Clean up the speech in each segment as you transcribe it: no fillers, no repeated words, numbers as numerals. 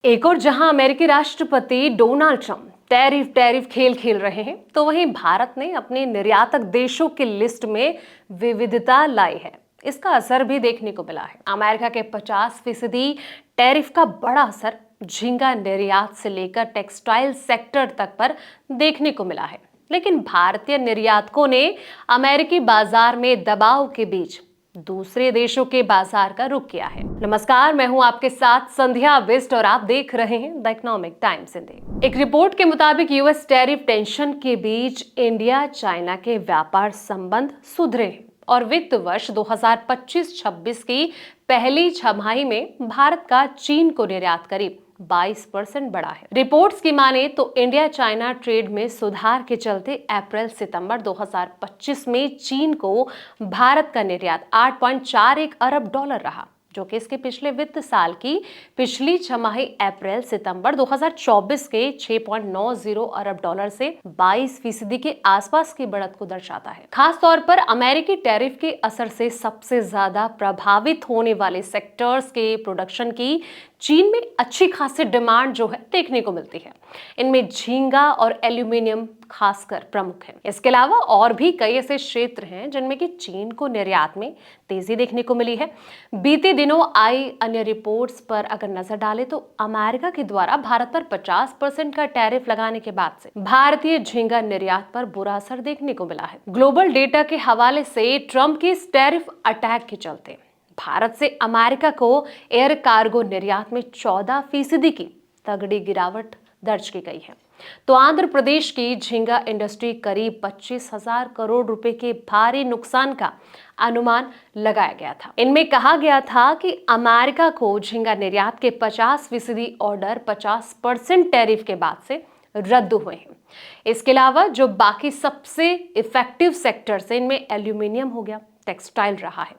एक और जहां अमेरिकी राष्ट्रपति डोनाल्ड ट्रंप टैरिफ टैरिफ खेल खेल रहे हैं, तो वहीं भारत ने अपने निर्यातक देशों की लिस्ट में विविधता लाई है। इसका असर भी देखने को मिला है। अमेरिका के 50% टैरिफ का बड़ा असर झींगा निर्यात से लेकर टेक्सटाइल सेक्टर तक पर देखने को मिला है। लेकिन भारतीय निर्यातकों ने अमेरिकी बाजार में दबाव के बीच दूसरे देशों के बाजार का रुख किया है। नमस्कार, मैं हूं आपके साथ संध्या बिस्ट और आप देख रहे हैं द इकोनॉमिक टाइम्स हिंदी। एक रिपोर्ट के मुताबिक यूएस टैरिफ टेंशन के बीच इंडिया चाइना के व्यापार संबंध सुधरे हैं और वित्त वर्ष 2025-26 की पहली छमाही में भारत का चीन को निर्यात करीब 22% बढ़ा है। रिपोर्ट्स की माने तो इंडिया चाइना ट्रेड में सुधार के चलते अप्रैल सितंबर 2025 में चीन को भारत का निर्यात 8.41 अरब डॉलर रहा, जो कि इसके पिछले वित्त साल की पिछली छमाही अप्रैल सितंबर 2024 के 6.90 अरब डॉलर से 22% के आसपास की बढ़त को दर्शाता है। खास तौर पर अमेरिकी टैरिफ के असर से सबसे ज्यादा प्रभावित होने वाले सेक्टर्स के प्रोडक्शन की चीन में अच्छी खासी डिमांड जो है देखने को मिलती है। इनमें झींगा और एल्यूमिनियम खासकर प्रमुख है। इसके अलावा और भी कई ऐसे क्षेत्र हैं जिनमें कि चीन को निर्यात में तेजी देखने को मिली है। बीते दिनों आई अन्य रिपोर्ट्स पर अगर नजर डालें तो अमेरिका के द्वारा भारत पर 50% का टैरिफ लगाने के बाद से भारतीय झींगा निर्यात पर बुरा असर देखने को मिला है। ग्लोबल डेटा के हवाले से ट्रंप के इस टैरिफ अटैक के चलते भारत से अमेरिका को एयर कार्गो निर्यात में 14% की तगड़ी गिरावट दर्ज की गई है। तो आंध्र प्रदेश की झींगा इंडस्ट्री करीब 25,000 करोड़ रुपए के भारी नुकसान का अनुमान लगाया गया था। इनमें कहा गया था कि अमेरिका को झींगा निर्यात के 50% ऑर्डर 50% टैरिफ के बाद से रद्द हुए हैं। इसके अलावा जो बाकी सबसे इफेक्टिव सेक्टर्स हैं, इनमें एल्यूमिनियम हो गया, टेक्सटाइल रहा है,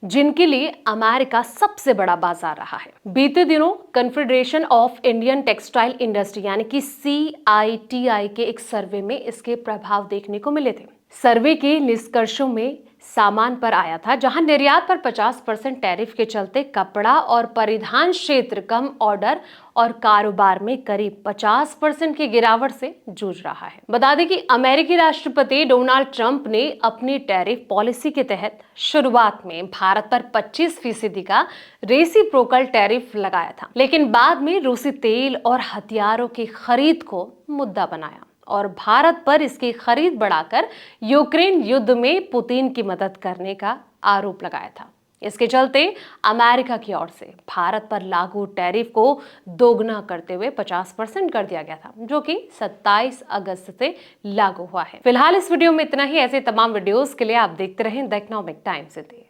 जिनके लिए अमेरिका सबसे बड़ा बाजार रहा है। बीते दिनों confederation of Indian textile industry यानी कि CITI के एक सर्वे में इसके प्रभाव देखने को मिले थे। सर्वे के निष्कर्षों में सामान पर आया था, जहां निर्यात पर 50% टैरिफ के चलते कपड़ा और परिधान क्षेत्र कम ऑर्डर और कारोबार में करीब 50% की गिरावट से जूझ रहा है। बता दें कि अमेरिकी राष्ट्रपति डोनाल्ड ट्रंप ने अपनी टैरिफ पॉलिसी के तहत शुरुआत में भारत पर 25% का रेसिप्रोकल टैरिफ लगाया था, लेकिन बाद में रूसी तेल और हथियारों की खरीद को मुद्दा बनाया और भारत पर इसकी खरीद बढ़ाकर यूक्रेन युद्ध में पुतिन की मदद करने का आरोप लगाया था। इसके चलते अमेरिका की ओर से भारत पर लागू टैरिफ को दोगुना करते हुए 50% कर दिया गया था, जो कि 27 अगस्त से लागू हुआ है। फिलहाल इस वीडियो में इतना ही। ऐसे तमाम वीडियोस के लिए आप देखते रहें द इकोनॉमिक टाइम्स हिंदी।